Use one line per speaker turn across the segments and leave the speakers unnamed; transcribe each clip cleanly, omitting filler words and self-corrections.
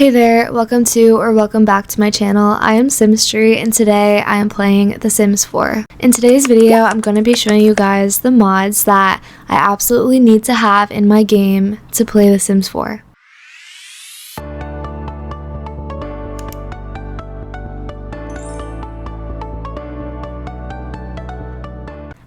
Hey there, welcome back to my channel. I am Simstry and today I am playing The Sims 4. In today's video, I'm going to be showing you guys the mods that I absolutely need to have in my game to play The Sims 4.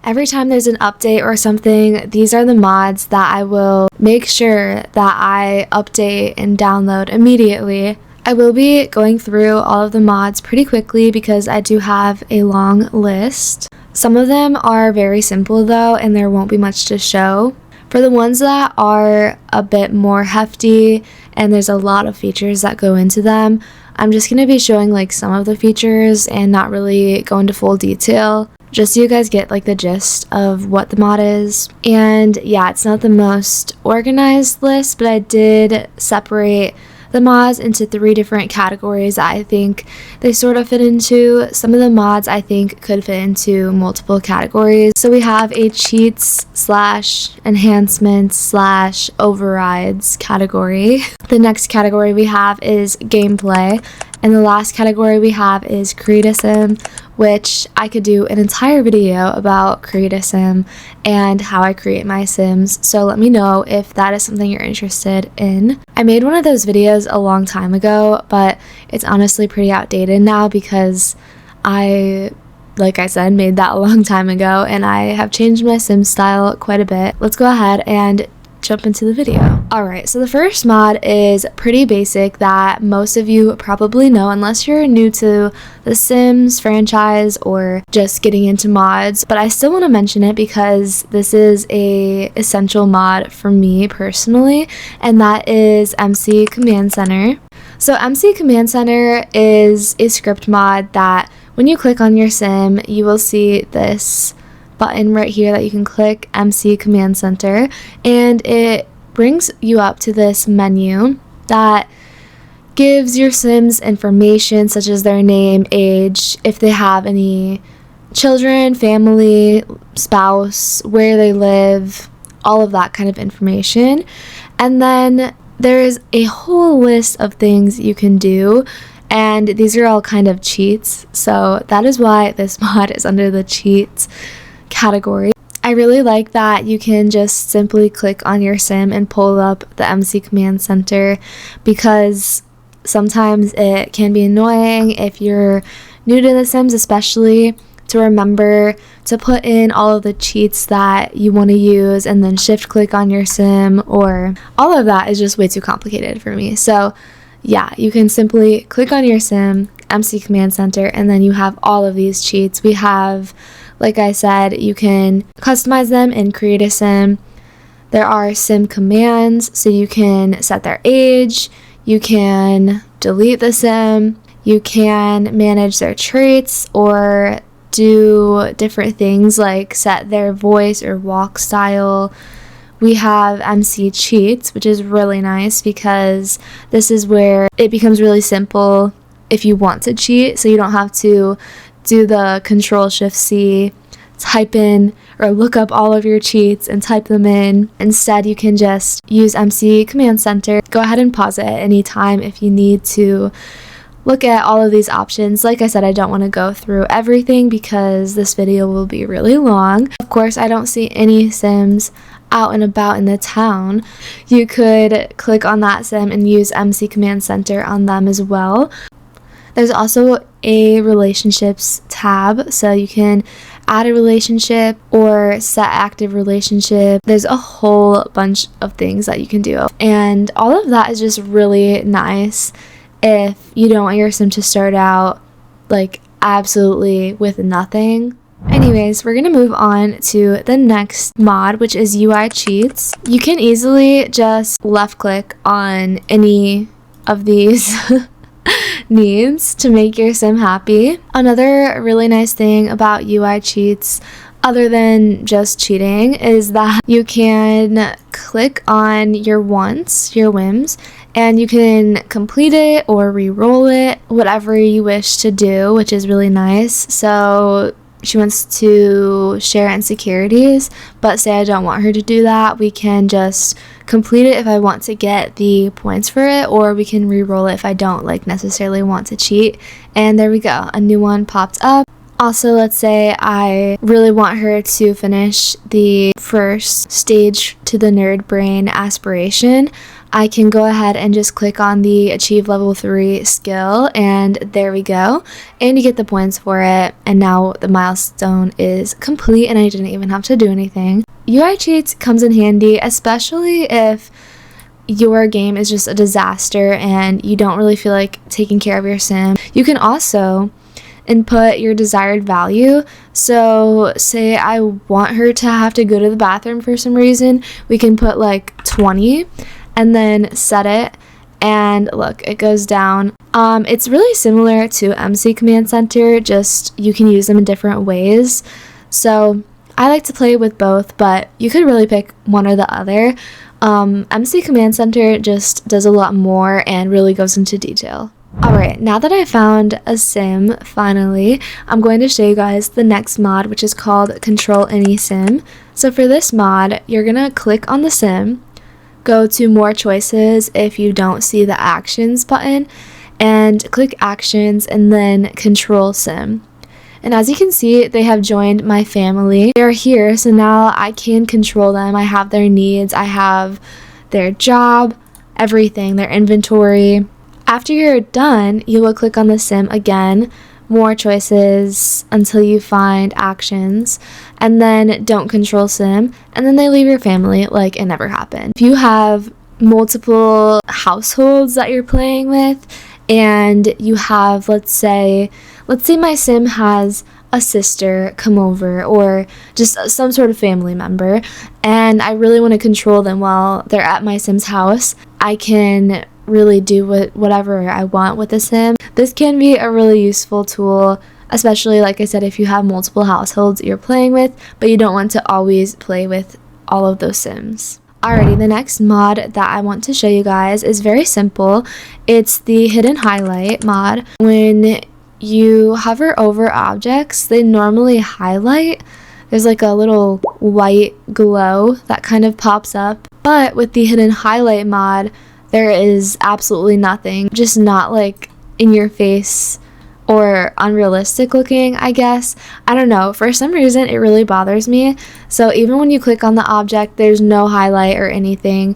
Every time there's an update or something, these are the mods that I will make sure that I update and download immediately. I will be going through all of the mods pretty quickly because I do have a long list. Some of them are very simple though, and there won't be much to show. For the ones that are a bit more hefty and there's a lot of features that go into them, I'm just going to be showing like some of the features and not really go into full detail, just so you guys get like the gist of what the mod is. And yeah, it's not the most organized list, but I did separate the mods into 3 different categories that I think they sort of fit into. Some of the mods I think could fit into multiple categories. So we have a cheats / enhancements / overrides category. The next category we have is gameplay. And the last category we have is Create a Sim, which I could do an entire video about Create a Sim and how I create my Sims, so let me know if that is something you're interested in. I made one of those videos a long time ago, but it's honestly pretty outdated now because like I said, made that a long time ago and I have changed my Sim style quite a bit. Let's go ahead and jump into the video. Alright, so the first mod is pretty basic that most of you probably know unless you're new to the Sims franchise or just getting into mods, but I still want to mention it because this is a essential mod for me personally, and that is MC Command Center. So MC Command Center is a script mod that when you click on your Sim, you will see this button right here that you can click, MC Command Center, and it brings you up to this menu that gives your Sims information such as their name, age, if they have any children, family, spouse, where they live, all of that kind of information. And then there is a whole list of things you can do, and these are all kind of cheats, so that is why this mod is under the cheats category. I really like that you can just simply click on your Sim and pull up the MC Command Center, because sometimes it can be annoying if you're new to the Sims, especially, to remember to put in all of the cheats that you want to use and then shift click on your Sim, or all of that is just way too complicated for me. So yeah, you can simply click on your Sim, MC Command Center, and then you have all of these cheats. We have, like I said, you can customize them and create a Sim. There are Sim commands, so you can set their age, you can delete the Sim, you can manage their traits or do different things like set their voice or walk style. We have MC cheats, which is really nice because this is where it becomes really simple if you want to cheat, so you don't have to do the Control-Shift-C, type in or look up all of your cheats and type them in. Instead, you can just use MC Command Center. Go ahead and pause it at any time if you need to look at all of these options. Like I said, I don't want to go through everything because this video will be really long. Of course, I don't see any Sims out and about in the town. You could click on that Sim and use MC Command Center on them as well. There's also a relationships tab, so you can add a relationship or set active relationship. There's a whole bunch of things that you can do, and all of that is just really nice if you don't want your Sim to start out like absolutely with nothing. Anyways, we're gonna move on to the next mod, which is UI cheats. You can easily just left click on any of these needs to make your Sim happy. Another really nice thing about UI cheats, other than just cheating, is that you can click on your wants, your whims, and you can complete it or re-roll it, whatever you wish to do, which is really nice. So she wants to share insecurities, but say I don't want her to do that, we can just complete it if I want to get the points for it, or we can re-roll it if I don't like necessarily want to cheat. And there we go, a new one popped up. Also, let's say I really want her to finish the first stage to the nerd brain aspiration. I can go ahead and just click on the achieve level 3 skill, and there we go. And you get the points for it, and now the milestone is complete and I didn't even have to do anything. UI cheats comes in handy, especially if your game is just a disaster and you don't really feel like taking care of your sim. You can also input your desired value. So say I want her to have to go to the bathroom for some reason, we can put like 20 and then set it, and look, it goes down. It's really similar to MC Command Center, just you can use them in different ways. So I like to play with both, but you could really pick one or the other. MC Command Center just does a lot more and really goes into detail. Alright, now that I found a sim, finally, I'm going to show you guys the next mod, which is called Control Any Sim. So for this mod, you're going to click on the sim, go to more choices if you don't see the actions button, and click actions and then control sim. And as you can see, they have joined my family. They're here, so now I can control them. I have their needs, I have their job, everything, their inventory. After you're done, you will click on the sim again, more choices until you find actions, and then don't control sim, and then they leave your family like it never happened. If you have multiple households that you're playing with, and you have, let's say my sim has a sister come over, or just some sort of family member, and I really want to control them while they're at my sim's house, I can really do whatever I want with the sim. This can be a really useful tool, especially like I said, if you have multiple households you're playing with, but you don't want to always play with all of those sims. Alrighty, the next mod that I want to show you guys is very simple. It's the hidden highlight mod. When you hover over objects, they normally highlight. There's like a little white glow that kind of pops up, but with the hidden highlight mod, there is absolutely nothing, just not like in your face or unrealistic looking, I guess. I don't know, for some reason it really bothers me. So even when you click on the object, there's no highlight or anything.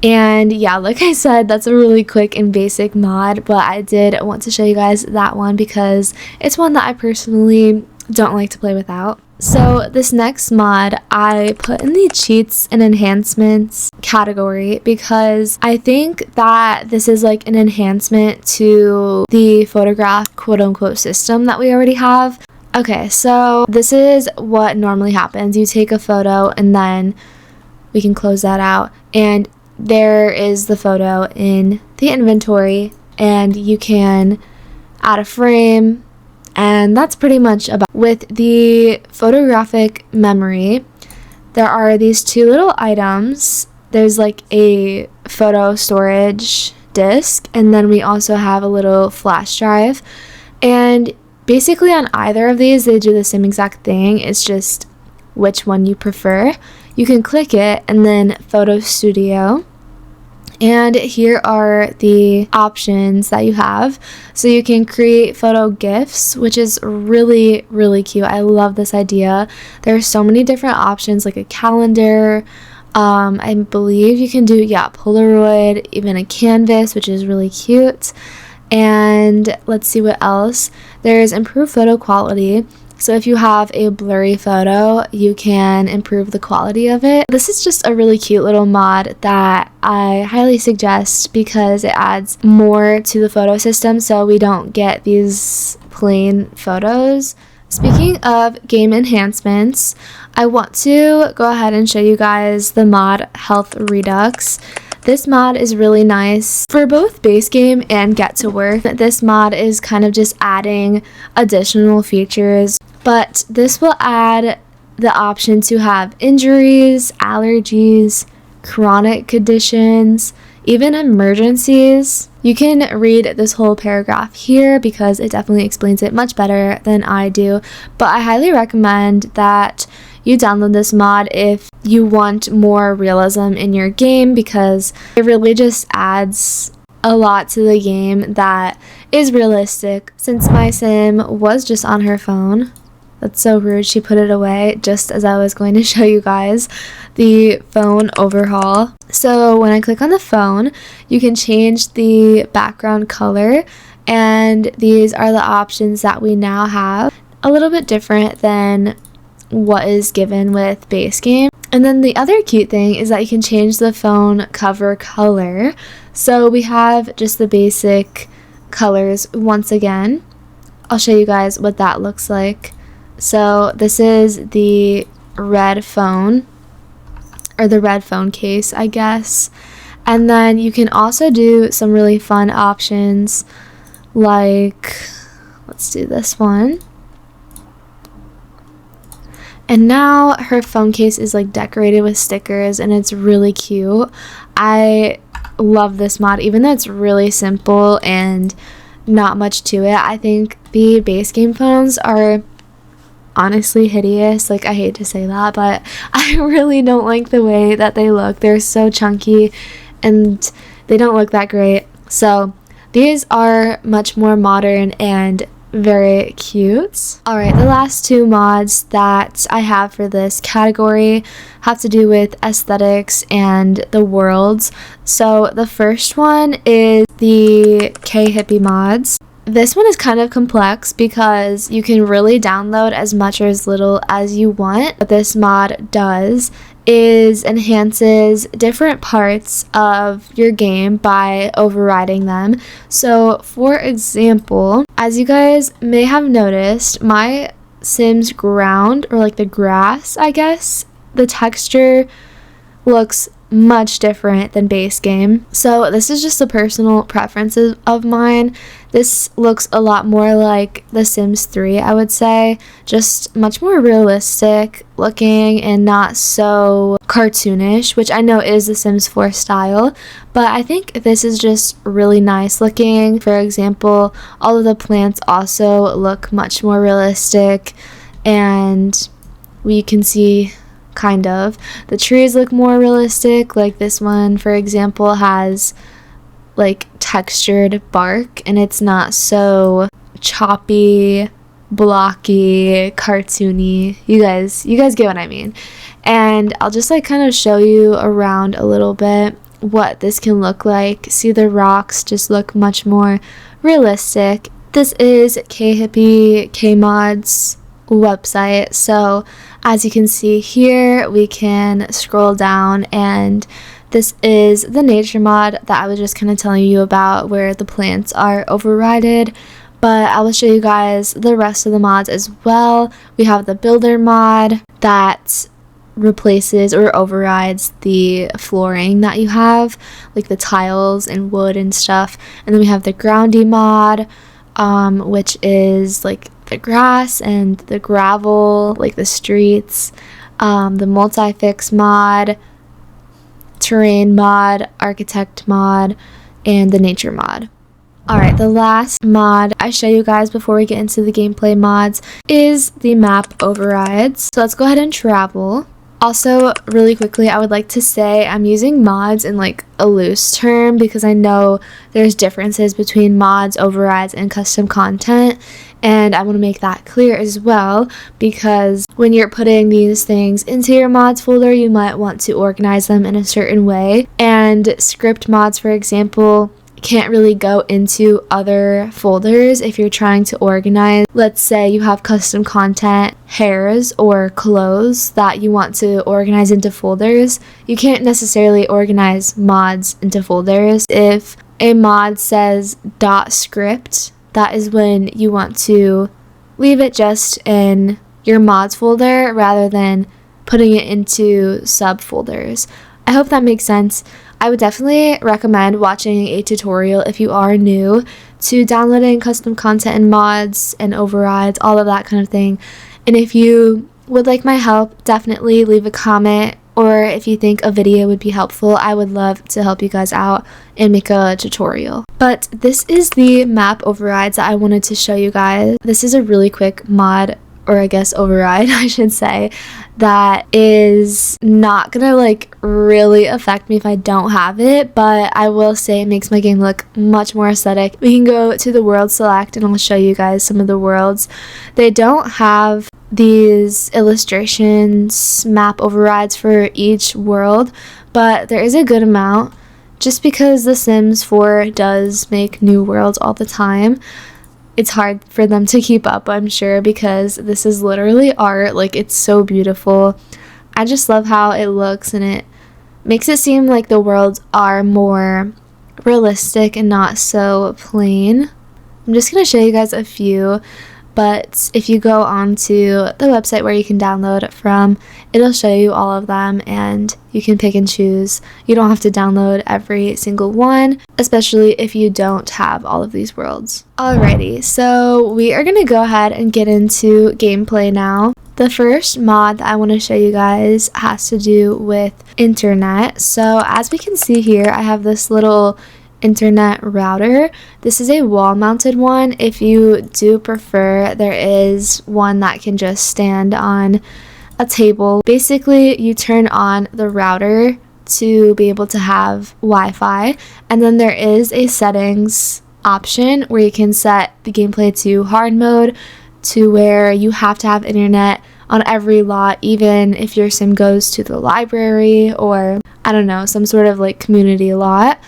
And yeah, like I said, that's a really quick and basic mod, but I did want to show you guys that one because it's one that I personally don't like to play without. So this next mod I put in the cheats and enhancements category because I think that this is like an enhancement to the photograph quote-unquote system that we already have. Okay, so this is what normally happens. You take a photo and then we can close that out, and there is the photo in the inventory, and you can add a frame. And that's pretty much about. With the photographic memory, there are these two little items. There's like a photo storage disk, and then we also have a little flash drive. And basically on either of these, they do the same exact thing. It's just which one you prefer. You can click it and then Photo Studio. And here are the options that you have. So you can create photo GIFs, which is really, really cute. I love this idea. There are so many different options, like a calendar. I believe you can do, Polaroid, even a canvas, which is really cute. And let's see what else. There's improved photo quality. So if you have a blurry photo, you can improve the quality of it. This is just a really cute little mod that I highly suggest because it adds more to the photo system so we don't get these plain photos. Speaking of game enhancements, I want to go ahead and show you guys the mod Health Redux. This mod is really nice for both base game and Get to Work. This mod is kind of just adding additional features, but this will add the option to have injuries, allergies, chronic conditions, even emergencies. You can read this whole paragraph here because it definitely explains it much better than I do, but I highly recommend that you download this mod if you want more realism in your game, because it really just adds a lot to the game that is realistic. Since my sim was just on her phone, that's so rude, she put it away just as I was going to show you guys the phone overhaul. So when I click on the phone, you can change the background color, and these are the options that we now have. A little bit different than what is given with base game. And then the other cute thing is that you can change the phone cover color. So we have just the basic colors once again. I'll show you guys what that looks like. So this is the red phone, or the red phone case, I guess. And then you can also do some really fun options, like, let's do this one. And now her phone case is like decorated with stickers, and it's really cute. I love this mod, even though it's really simple and not much to it. I think the base game phones are honestly hideous. Like, I hate to say that, but I really don't like the way that they look. They're so chunky and they don't look that great. So these are much more modern and very cute. Alright, the last two mods that I have for this category have to do with aesthetics and the worlds. So the first one is the K-Hippie mods. This one is kind of complex because you can really download as much or as little as you want. What this mod does is enhances different parts of your game by overriding them. So for example, as you guys may have noticed, my Sims ground, or like the grass, I guess, the texture looks much different than base game. So this is just a personal preferences of mine. This looks a lot more like The Sims 3, I would say. Just much more realistic looking and not so cartoonish, which I know is The Sims 4 style. But I think this is just really nice looking. For example, all of the plants also look much more realistic, and we can see kind of the trees look more realistic. Like this one, for example, has like textured bark, and it's not so choppy, blocky, cartoony. You guys get what I mean. And I'll just like kind of show you around a little bit what this can look like. See, the rocks just look much more realistic. This is K-Hippie K-Mods website. So as you can see here, we can scroll down, and this is the nature mod that I was just kind of telling you about, where the plants are overridden. But I will show you guys the rest of the mods as well. We have the builder mod that replaces or overrides the flooring that you have, like the tiles and wood and stuff. And then we have the groundy mod, which is like the grass and the gravel, like the streets, the multi-fix mod, terrain mod, architect mod, and the nature mod. Alright, the last mod I show you guys before we get into the gameplay mods is the map overrides. So let's go ahead and travel. Also, really quickly, I would like to say I'm using mods in like a loose term because I know there's differences between mods, overrides, and custom content, and I want to make that clear as well, because when you're putting these things into your mods folder, you might want to organize them in a certain way. And script mods, for example, can't really go into other folders if you're trying to organize. Let's say you have custom content, hairs, or clothes that you want to organize into folders. You can't necessarily organize mods into folders. If a mod says .script, that is when you want to leave it just in your mods folder rather than putting it into subfolders. I hope that makes sense. I would definitely recommend watching a tutorial if you are new to downloading custom content and mods and overrides, all of that kind of thing. And if you would like my help, definitely leave a comment or if you think a video would be helpful, I would love to help you guys out and make a tutorial. But this is the map overrides that I wanted to show you guys. This is a really quick mod, or I guess override I should say, that is not gonna like really affect me if I don't have it, but I will say it makes my game look much more aesthetic. We can go to the world select and I'll show you guys some of the worlds. They don't have these illustrations, map overrides for each world, but there is a good amount just because The Sims 4 does make new worlds all the time. It's hard for them to keep up, I'm sure, because this is literally art. Like, it's so beautiful. I just love how it looks, and it makes it seem like the worlds are more realistic and not so plain. I'm just going to show you guys a few, but if you go onto the website where you can download it from, it'll show you all of them and you can pick and choose. You don't have to download every single one, especially if you don't have all of these worlds. Alrighty, so we are going to go ahead and get into gameplay now. The first mod that I want to show you guys has to do with internet. So as we can see here, I have this little internet router. This is a wall mounted one. If you do prefer, there is one that can just stand on a table. Basically, you turn on the router to be able to have Wi-Fi, and then there is a settings option where you can set the gameplay to hard mode, to where you have to have internet on every lot, even if your sim goes to the library or I don't know, some sort of like community lot.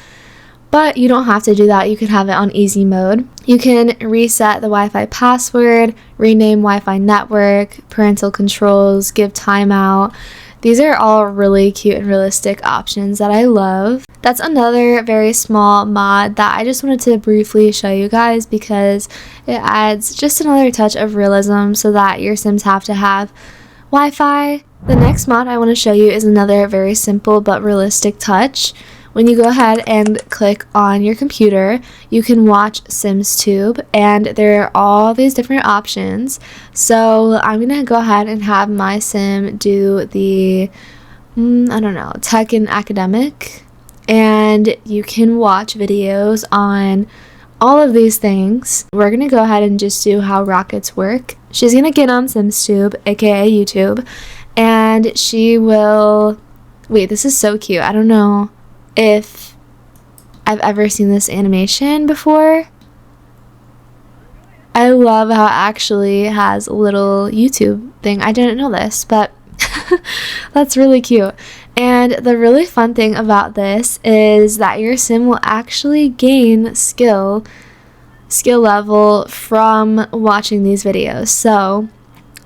But you don't have to do that. You can have it on easy mode. You can reset the Wi-Fi password, rename Wi-Fi network, parental controls, give timeout. These are all really cute and realistic options that I love. That's another very small mod that I just wanted to briefly show you guys because it adds just another touch of realism so that your Sims have to have Wi-Fi. The next mod I want to show you is another very simple but realistic touch. When you go ahead and click on your computer, you can watch SimsTube, and there are all these different options. So I'm going to go ahead and have my sim do the, I don't know, tech and academic, and you can watch videos on all of these things. We're going to go ahead and just do how rockets work. She's going to get on SimsTube, aka YouTube, and she will, wait, this is so cute. I don't know if I've ever seen this animation before. I love how it actually has a little YouTube thing. I didn't know this, but that's really cute. And the really fun thing about this is that your sim will actually gain skill level from watching these videos. So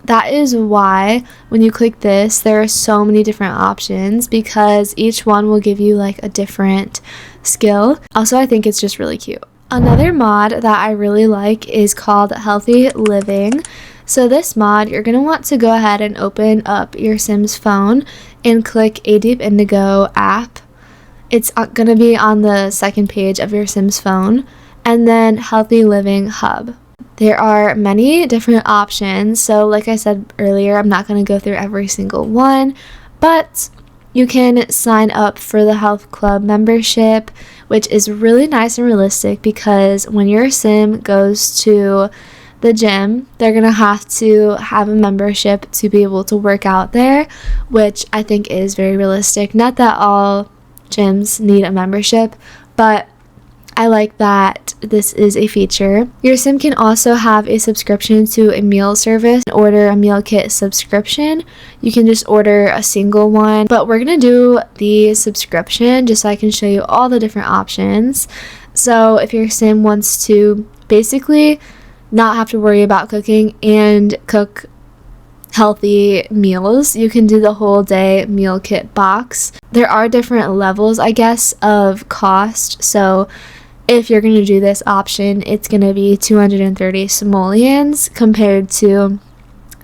that is why when you click this, there are so many different options because each one will give you like a different skill. Also, I think it's just really cute. Another mod that I really like is called Healthy Living. So this mod, you're going to want to go ahead and open up your Sims phone and click A Deep Indigo app. It's going to be on the second page of your Sims phone, and then Healthy Living Hub. There are many different options, so like I said earlier, I'm not going to go through every single one, but you can sign up for the Health Club membership, which is really nice and realistic because when your sim goes to the gym, they're going to have a membership to be able to work out there, which I think is very realistic. Not that all gyms need a membership, but I like that this is a feature. Your sim can also have a subscription to a meal service. Order a meal kit subscription. You can just order a single one, but we're gonna do the subscription just so I can show you all the different options. So if your sim wants to basically not have to worry about cooking and cook healthy meals, you can do the whole day meal kit box. There are different levels, I guess, of cost. So if you're going to do this option, it's going to be 230 simoleons compared to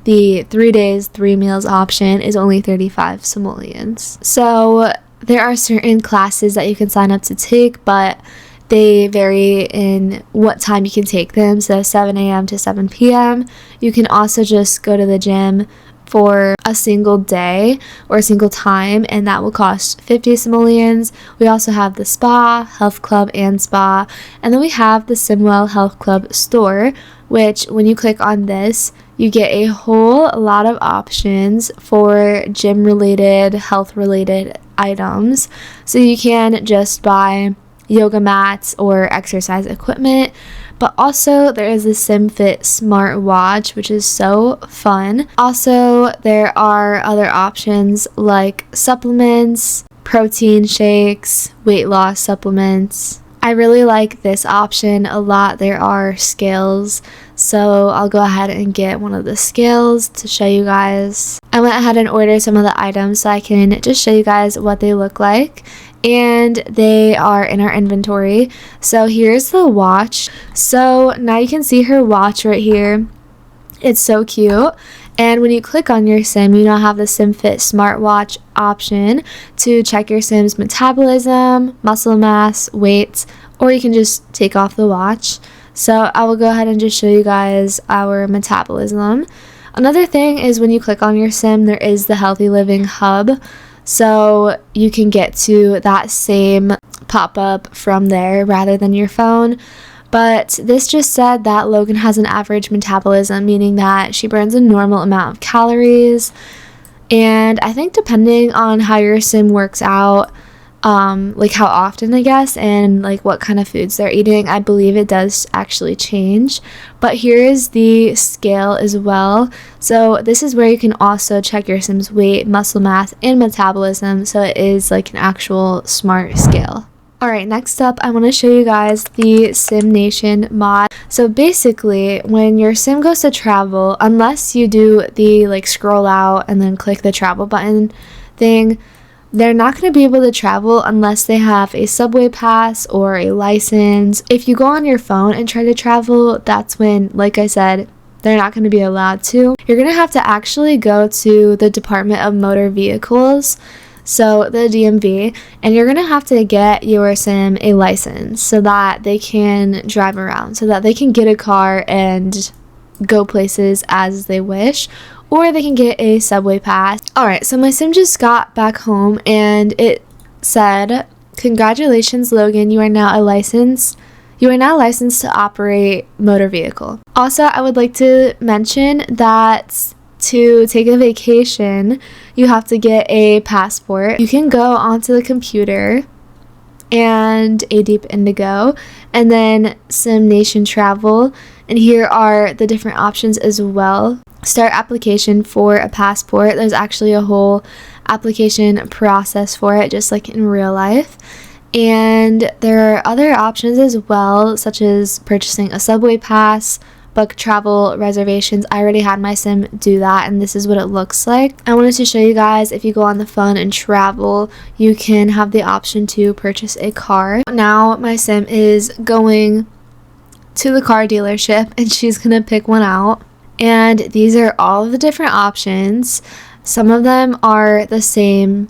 the 3 days, 3 meals option is only 35 simoleons. So there are certain classes that you can sign up to take, but they vary in what time you can take them. So 7 a.m. to 7 p.m. You can also just go to the gym for a single day or a single time, and that will cost 50 simoleons. We also have the spa, health club, and spa. And then we have the Simwell Health Club store, which when you click on this, you get a whole lot of options for gym related, health related items. So you can just buy yoga mats or exercise equipment, but also there is the SimFit smartwatch, which is so fun. Also, there are other options like supplements, protein shakes, weight loss supplements. I really like this option a lot. There are scales, so I'll go ahead and get one of the scales to show you guys. I went ahead and ordered some of the items so I can just show you guys what they look like, and they are in our inventory. So here's the watch. So now you can see her watch right here. It's so cute. And when you click on your sim, you now have the SimFit smartwatch option to check your sim's metabolism, muscle mass, weight, or you can just take off the watch. So I will go ahead and just show you guys our metabolism. Another thing is when you click on your sim, there is the Healthy Living Hub. So you can get to that same pop-up from there rather than your phone. But this just said that Logan has an average metabolism, meaning that she burns a normal amount of calories. And I think depending on how your sim works out, like how often, I guess, and like what kind of foods they're eating, I believe it does actually change. But here is the scale as well. So this is where you can also check your sim's weight, muscle mass, and metabolism. So it is like an actual smart scale. Alright, next up, I want to show you guys the SimNation mod. So basically, when your sim goes to travel, unless you do the like scroll out and then click the travel button thing, they're not going to be able to travel unless they have a subway pass or a license. If you go on your phone and try to travel, that's when, like I said, they're not going to be allowed to. You're going to have to actually go to the Department of Motor Vehicles, so the DMV, and you're going to have to get your sim a license so that they can drive around, so that they can get a car and go places as they wish, or they can get a subway pass. Alright, so my sim just got back home and it said, "Congratulations, Logan, you are now licensed to operate motor vehicle." Also, I would like to mention that to take a vacation, you have to get a passport. You can go onto the computer and a Deep Indigo and then SimNation Travel, and here are the different options as well. Start application for a passport. There's actually a whole application process for it, just like in real life. And there are other options as well, such as purchasing a subway pass, book travel reservations. I already had my sim do that, and this is what it looks like. I wanted to show you guys, if you go on the phone and travel, you can have the option to purchase a car. Now my sim is going to the car dealership and she's gonna pick one out, and these are all of the different options. Some of them are the same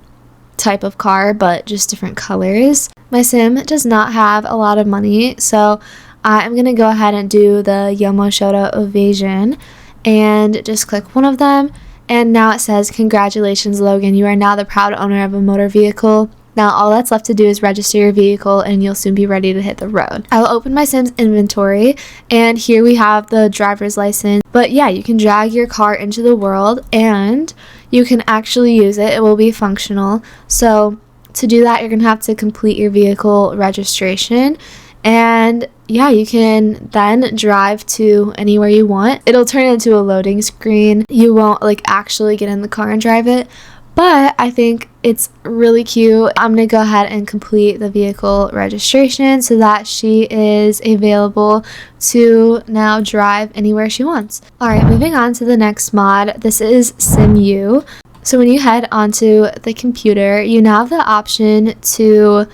type of car but just different colors. My sim does not have a lot of money, so I'm going to go ahead and do the Yomoshoto Evasion and just click one of them. And now it says, "Congratulations, Logan, you are now the proud owner of a motor vehicle. Now all that's left to do is register your vehicle and you'll soon be ready to hit the road." I will open my sim's inventory, and here we have the driver's license. But yeah, you can drag your car into the world and you can actually use it. It will be functional. So to do that, you're going to have to complete your vehicle registration. And yeah, you can then drive to anywhere you want. It'll turn into a loading screen. You won't like actually get in the car and drive it, but I think it's really cute. I'm gonna go ahead and complete the vehicle registration so that she is available to now drive anywhere she wants. Alright, moving on to the next mod. This is SimU. So when you head onto the computer, you now have the option to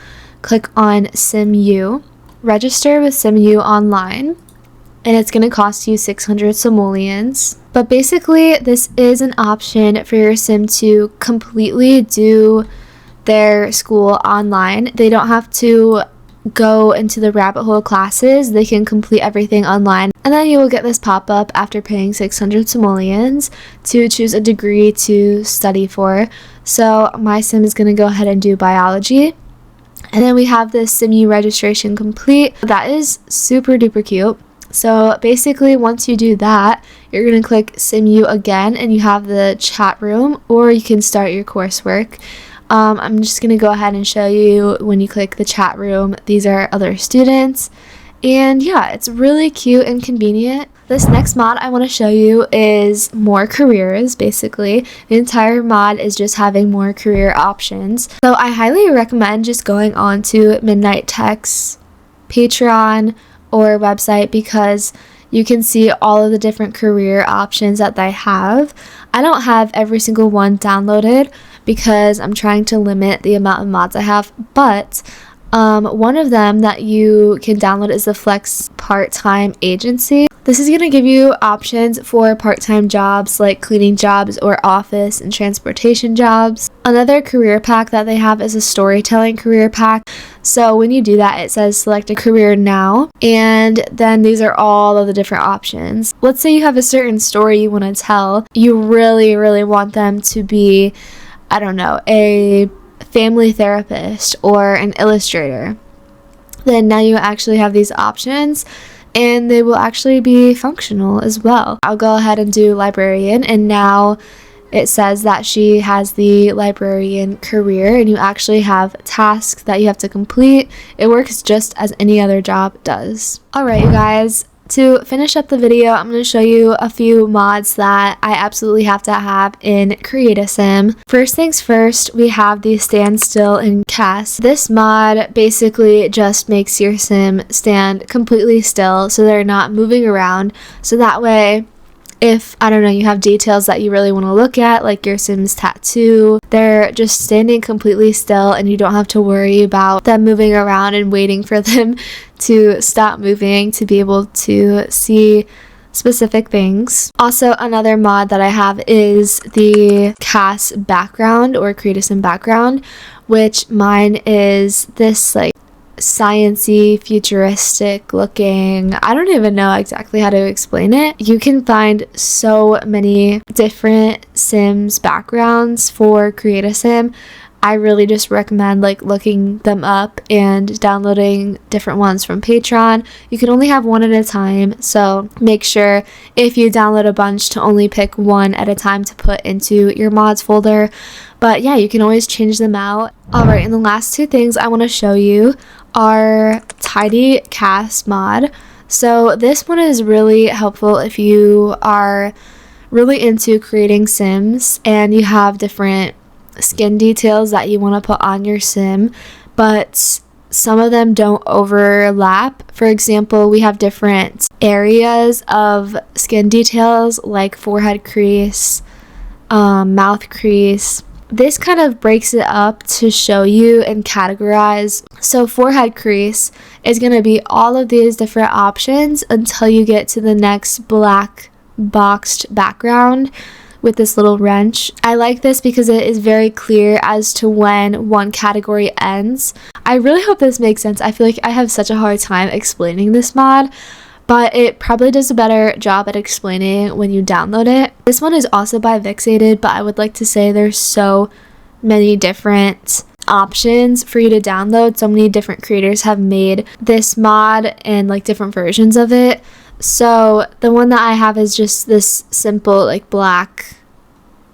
click on SimU. Register with SimU online, and it's going to cost you 600 simoleons. But basically, this is an option for your sim to completely do their school online. They don't have to go into the rabbit hole classes. They can complete everything online. And then you will get this pop-up after paying 600 simoleons to choose a degree to study for. So my sim is going to go ahead and do biology. And then we have this SimU registration complete. That is super duper cute. So basically, once you do that, you're going to click SimU again and you have the chat room, or you can start your coursework. I'm just going to go ahead and show you when you click the chat room. These are other students. And yeah, it's really cute and convenient. This next mod I want to show you is more careers, basically. The entire mod is just having more career options. So I highly recommend just going on to Midnight Tech's Patreon or website because you can see all of the different career options that they have. I don't have every single one downloaded because I'm trying to limit the amount of mods I have, but one of them that you can download is the Flex Part-Time Agency. This is going to give you options for part-time jobs like cleaning jobs or office and transportation jobs. Another career pack that they have is a storytelling career pack. So when you do that, it says select a career now, and then these are all of the different options. Let's say you have a certain story you want to tell. You really, really want them to be, I don't know, a family therapist or an illustrator. Then now you actually have these options and they will actually be functional as well. I'll go ahead and do librarian, and now it says that she has the librarian career and you actually have tasks that you have to complete. It works just as any other job does. Alright, you guys. To finish up the video, I'm going to show you a few mods that I absolutely have to have in Create a Sim. First things first, we have the Stand Still in CAS. This mod basically just makes your sim stand completely still so they're not moving around. So that way, if, I don't know, you have details that you really want to look at, like your sim's tattoo, they're just standing completely still and you don't have to worry about them moving around and waiting for them to stop moving to be able to see specific things. Also, another mod that I have is the CAS background or Create a Sim background, which mine is this like sciencey, futuristic looking. I don't even know exactly how to explain it. You can find so many different Sims backgrounds for Create a Sim. I really just recommend like looking them up and downloading different ones from Patreon. You can only have one at a time, so make sure if you download a bunch to only pick one at a time to put into your mods folder. But yeah, you can always change them out. Alright, and the last two things I want to show you are Tidy CAS mod. So this one is really helpful if you are really into creating Sims and you have different skin details that you want to put on your sim, but some of them don't overlap. For example, we have different areas of skin details like forehead crease, mouth crease. This kind of breaks it up to show you and categorize. So forehead crease is going to be all of these different options until you get to the next black boxed background with this little wrench. I like this because it is very clear as to when one category ends. I really hope this makes sense. I feel like I have such a hard time explaining this mod, but it probably does a better job at explaining when you download it. This one is also by Vixated, but I would like to say there's so many different options for you to download. So many different creators have made this mod and like different versions of it. So the one that I have is just this simple like black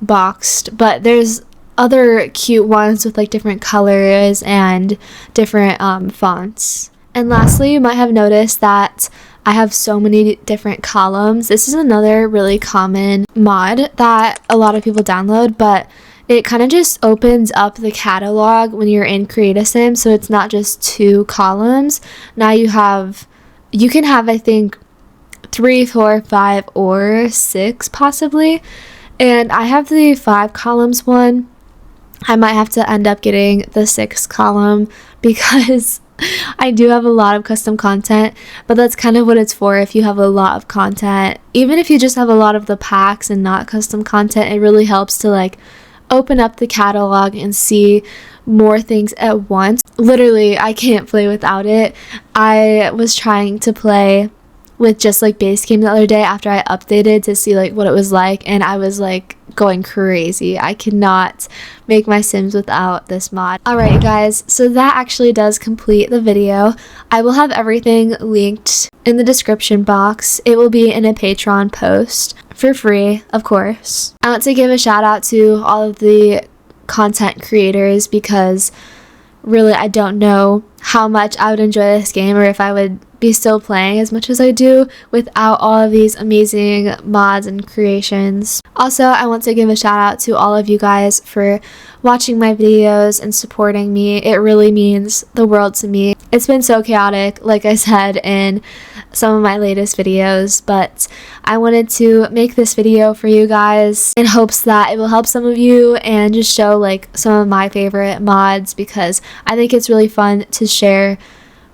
boxed, but there's other cute ones with like different colors and different fonts. And lastly, you might have noticed that I have so many different columns. This is another really common mod that a lot of people download, but it kind of just opens up the catalog when you're in Create a Sim, so it's not just 2 columns. Now you can have I think 3, 4, 5, or 6 possibly. And I have the 5 columns one. I might have to end up getting the 6th column because I do have a lot of custom content, but that's kind of what it's for. If you have a lot of content, even if you just have a lot of the packs and not custom content, it really helps to like open up the catalog and see more things at once. Literally, I can't play without it. I was trying to play with just like base game the other day after I updated to see like what it was like, and I was like going crazy. I cannot make my Sims without this mod. Alright guys, so that actually does complete the video. I will have everything linked in the description box. It will be in a Patreon post for free, of course. I want to give a shout out to all of the content creators because really I don't know how much I would enjoy this game or if I would be still playing as much as I do without all of these amazing mods and creations. Also, I want to give a shout out to all of you guys for watching my videos and supporting me. It really means the world to me. It's been so chaotic, like I said in some of my latest videos, but I wanted to make this video for you guys in hopes that it will help some of you and just show like some of my favorite mods, because I think it's really fun to share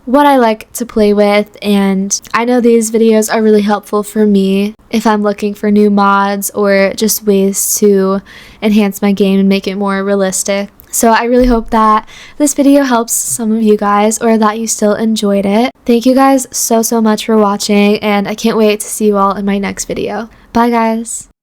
what I like to play with, and I know these videos are really helpful for me if I'm looking for new mods or just ways to enhance my game and make it more realistic. So I really hope that this video helps some of you guys or that you still enjoyed it. Thank you guys so much for watching, and I can't wait to see you all in my next video. Bye guys!